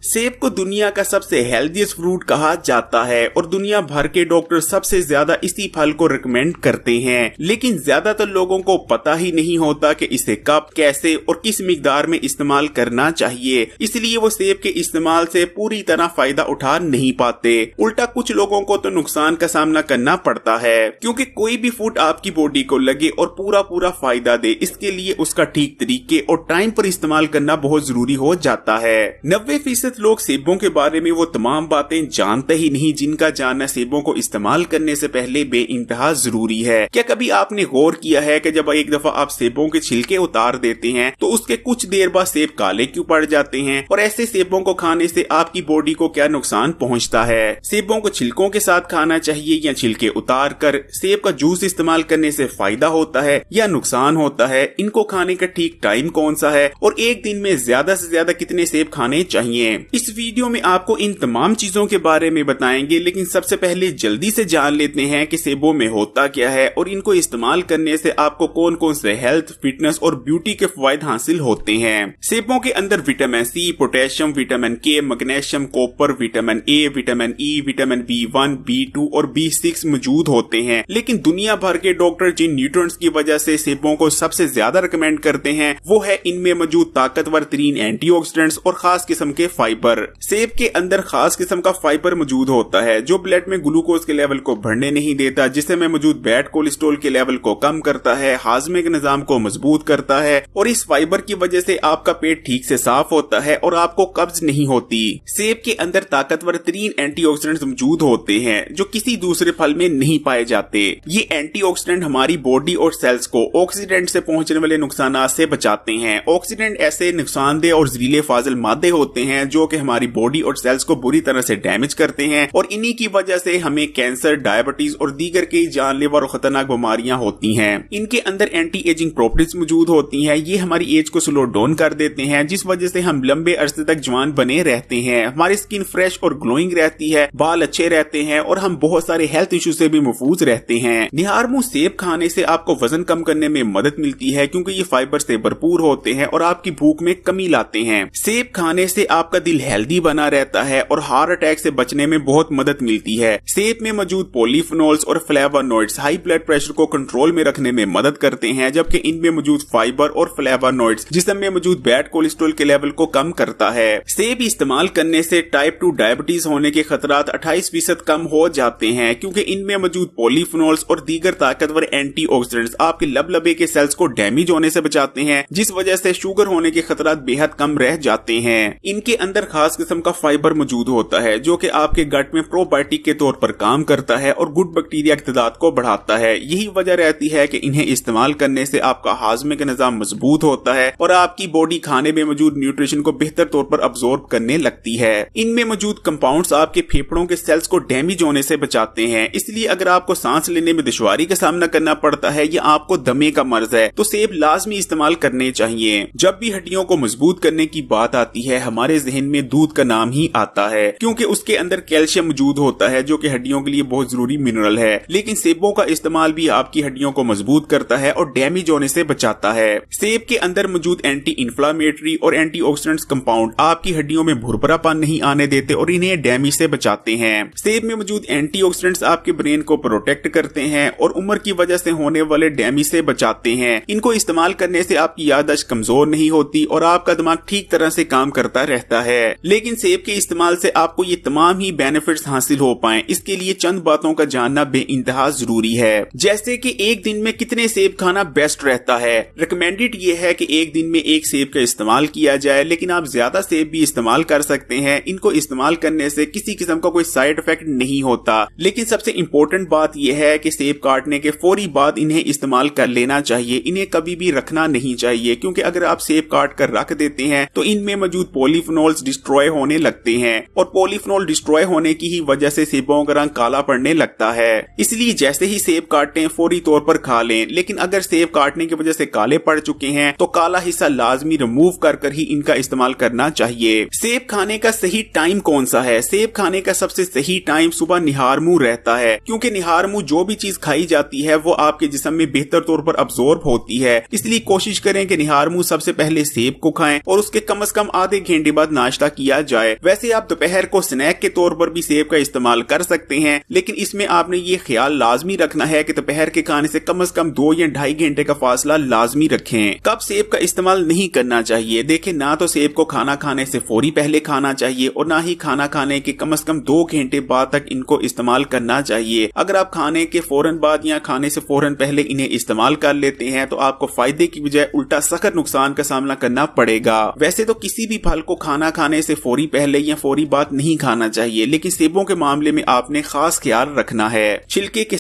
सेब को दुनिया का सबसे हेल्दीएस्ट फ्रूट कहा जाता है और दुनिया भर के डॉक्टर सबसे ज्यादा इसी फल को रिकमेंड करते हैं, लेकिन ज्यादातर लोगों को पता ही नहीं होता कि इसे कब, कैसे और किस मिकदार में इस्तेमाल करना चाहिए। इसलिए वो सेब के इस्तेमाल से पूरी तरह फायदा उठा नहीं पाते। उल्टा कुछ लोगों को तो नुकसान का सामना करना पड़ता है, क्योंकि कोई भी फूड आपकी बॉडी को लगे और पूरा फायदा दे, इसके लिए उसका ठीक तरीके और टाइम पर इस्तेमाल करना बहुत जरूरी हो जाता है। 90% लोग सेबों के बारे में वो तमाम बातें जानते ही नहीं जिनका जानना सेबों को इस्तेमाल करने से पहले बेइंतहा जरूरी है। क्या कभी आपने गौर किया है कि जब एक दफा आप सेबों के छिलके उतार देते हैं तो उसके कुछ देर बाद सेब काले क्यों पड़ जाते हैं, और ऐसे सेबों को खाने से आपकी बॉडी को क्या नुकसान पहुंचता है। सेबों को छिलकों के साथ खाना चाहिए या छिलके उतार कर सेब का जूस इस्तेमाल करने से फायदा होता है या नुकसान होता है, इनको खाने का ठीक टाइम कौन सा है और एक दिन में ज्यादा से ज्यादा कितने सेब खाने चाहिए, इस वीडियो में आपको इन तमाम चीजों के बारे में बताएंगे। लेकिन सबसे पहले जल्दी से जान लेते हैं कि सेबों में होता क्या है और इनको इस्तेमाल करने से आपको कौन कौन से हेल्थ, फिटनेस और ब्यूटी के फायदे हासिल होते हैं। सेबों के अंदर विटामिन सी, पोटेशियम, विटामिन के, magnesium, copper, vitamin A, vitamin E, vitamin B1, B2 और B6 मौजूद होते हैं। लेकिन दुनिया भर के डॉक्टर जिन न्यूट्रिएंट्स की वजह से सेबों को सबसे ज्यादा रिकमेंड करते हैं वो है इनमें मौजूद ताकतवर तरीन एंटीऑक्सीडेंट्स और खास किस्म के फाइबर। सेब के अंदर खास किस्म का फाइबर मौजूद होता है जो ब्लड में ग्लूकोज के लेवल को बढ़ने नहीं देता, जिसमें मौजूद बैड कोलेस्ट्रॉल के लेवल को कम करता है, हाजमे के निजाम को मजबूत करता है और इस फाइबर की वजह से आपका पेट ठीक से साफ होता है और आपको कब्ज नहीं होती। सेब के अंदर ताकतवर तरीन एंटीऑक्सीडेंट्स मौजूद होते हैं जो किसी दूसरे फल में नहीं पाए जाते। ये एंटीऑक्सीडेंट हमारी बॉडी और सेल्स को ऑक्सीडेंट से पहुंचने वाले नुकसान से बचाते हैं। ऑक्सीडेंट ऐसे नुकसानदेह और जहरीले फाजिल मादे होते हैं जो कि हमारी बॉडी और सेल्स को बुरी तरह से डैमेज करते हैं और इन्हीं की वजह से हमें कैंसर, डायबिटीज और दीगर कई जानलेवा और खतरनाक बीमारियां होती हैं। इनके अंदर एंटी एजिंग प्रॉपर्टीज मौजूद होती हैं। ये हमारी एज को स्लो डाउन कर देते हैं जिस वजह से हम लंबे अरसे तक जवान बने रहते हैं। हमारी स्किन फ्रेश और ग्लोइंग रहती है, बाल अच्छे रहते हैं और हम बहुत सारे हेल्थ इश्यू से भी महफूज रहते हैं। निहारमू सेब खाने से आपको वजन कम करने में मदद मिलती है क्योंकि ये फाइबर से भरपूर होते हैं और आपकी भूख में कमी लाते हैं। सेब खाने से आपका दिल हेल्दी बना रहता है और हार्ट अटैक से बचने में बहुत मदद मिलती है। सेब में मौजूद पॉलीफेनोल्स और फ्लेवोनॉइड्स हाई ब्लड प्रेशर को कंट्रोल में रखने में मदद करते हैं, जबकि इनमें मौजूद फाइबर और फ्लेवोनॉइड्स जिस्म में मौजूद बैड कोलेस्ट्रॉल के लेवल को कम करता है। सेब इस्तेमाल करने से टाइप 2 डायबिटीज होने के खतरात 28% कम हो जाते हैं क्योंकि इनमें मौजूद पॉलीफेनोल्स और दीगर ताकतवर एंटीऑक्सीडेंट्स आपके लबे के सेल्स को डैमेज होने से बचाते हैं, जिस वजह से शुगर होने के खतरात बेहद कम रह जाते हैं। इनके अंदर खास किस्म का फाइबर मौजूद होता है जो कि आपके गट में प्रोबायोटिक के तौर पर काम करता है और गुड बैक्टीरिया की तादाद को बढ़ाता है। यही वजह रहती है कि इन्हें इस्तेमाल करने से आपका हाजमे का निजाम मजबूत होता है और आपकी बॉडी खाने में मौजूद न्यूट्रिशन को बेहतर तौर पर अब्सॉर्ब करने लगती है। इनमें मौजूद कंपाउंड्स आपके फेफड़ों के सेल्स को डैमेज होने से बचाते हैं। इसलिए अगर आपको सांस लेने में दुश्वारी का सामना करना पड़ता है या आपको दमे का मर्ज है तो सेब लाजमी इस्तेमाल करने चाहिए। जब भी हड्डियों को मजबूत करने की बात आती है हमारे जहन में दूध का नाम ही आता है क्योंकि उसके अंदर कैल्शियम मौजूद होता है जो कि हड्डियों के लिए बहुत जरूरी मिनरल है। लेकिन सेबों का इस्तेमाल भी आपकी हड्डियों को मजबूत करता है और डैमेज होने से बचाता है। सेब के अंदर मौजूद एंटी इंफ्लेमेटरी और एंटीऑक्सीडेंट्स कंपाउंड आपकी हड्डियों में भुरभुरापन नहीं आने देते और इन्हें डैमेज से बचाते हैं। सेब में मौजूद एंटीऑक्सीडेंट्स आपके ब्रेन को प्रोटेक्ट करते हैं और उम्र की वजह से होने वाले डैमेज से बचाते हैं। इनको इस्तेमाल करने से आपकी याददाश्त कमजोर नहीं होती और आपका दिमाग ठीक तरह से काम करता रहता है। लेकिन सेब के इस्तेमाल से आपको ये तमाम ही बेनिफिट्स हासिल हो पाएं, इसके लिए चंद बातों का जानना बेइंतहा जरूरी है। जैसे कि एक दिन में कितने सेब खाना बेस्ट रहता है। रिकमेंडेड ये है कि एक दिन में एक सेब का इस्तेमाल किया जाए, लेकिन आप ज्यादा सेब भी इस्तेमाल कर सकते हैं। इनको इस्तेमाल करने से किसी किस्म का कोई साइड इफेक्ट नहीं होता। लेकिन सबसे इम्पोर्टेंट बात यह है कि सेब काटने के फौरी बाद इन्हें इस्तेमाल कर लेना चाहिए। इन्हें कभी भी रखना नहीं चाहिए क्योंकि अगर आप सेब काट कर रख देते हैं तो इनमें मौजूद पॉलीफेनोल्स डिस्ट्रॉय होने लगते हैं और पॉलीफेनोल डिस्ट्रॉय होने की ही वजह से सेबों का रंग काला पड़ने लगता है। इसलिए जैसे ही सेब काटें फौरी तौर पर खा लें। लेकिन अगर सेब काटने की वजह से काले पड़ चुके हैं तो काला हिस्सा लाजमी रिमूव कर ही इनका इस्तेमाल करना चाहिए। सेब खाने का सही टाइम कौन सा है? सेब खाने का सबसे सही टाइम सुबह निहारमू रहता है क्योंकि निहारमू जो भी चीज खाई जाती है वो आपके जिस्म में बेहतर तौर पर अब्सॉर्ब होती है। इसलिए कोशिश करें कि निहारमू सबसे पहले सेब को खाएं और उसके कम से कम आधे घंटे बाद नाश्ता नाश्ता किया जाए। वैसे आप दोपहर को स्नैक के तौर पर भी सेब का इस्तेमाल कर सकते हैं, लेकिन इसमें आपने ये ख्याल लाजमी रखना है कि दोपहर के खाने से कम 2 या 2.5 घंटे का फासला लाजमी रखें। कब सेब का इस्तेमाल नहीं करना चाहिए? देखें, ना तो सेब को खाना खाने से फौरी पहले खाना चाहिए और ना ही खाना खाने के कम 2 घंटे बाद तक इनको इस्तेमाल करना चाहिए। अगर आप खाने के फौरन बाद या खाने से फौरन पहले इन्हें इस्तेमाल कर लेते हैं तो आपको फायदे की बजाय उल्टा सख्त नुकसान का सामना करना पड़ेगा। वैसे तो किसी भी फल को खाना खाने से फौरी पहले या फौरी बाद नहीं खाना चाहिए, लेकिन सेबों के मामले में आपने खास ख्याल रखना है। छिलके के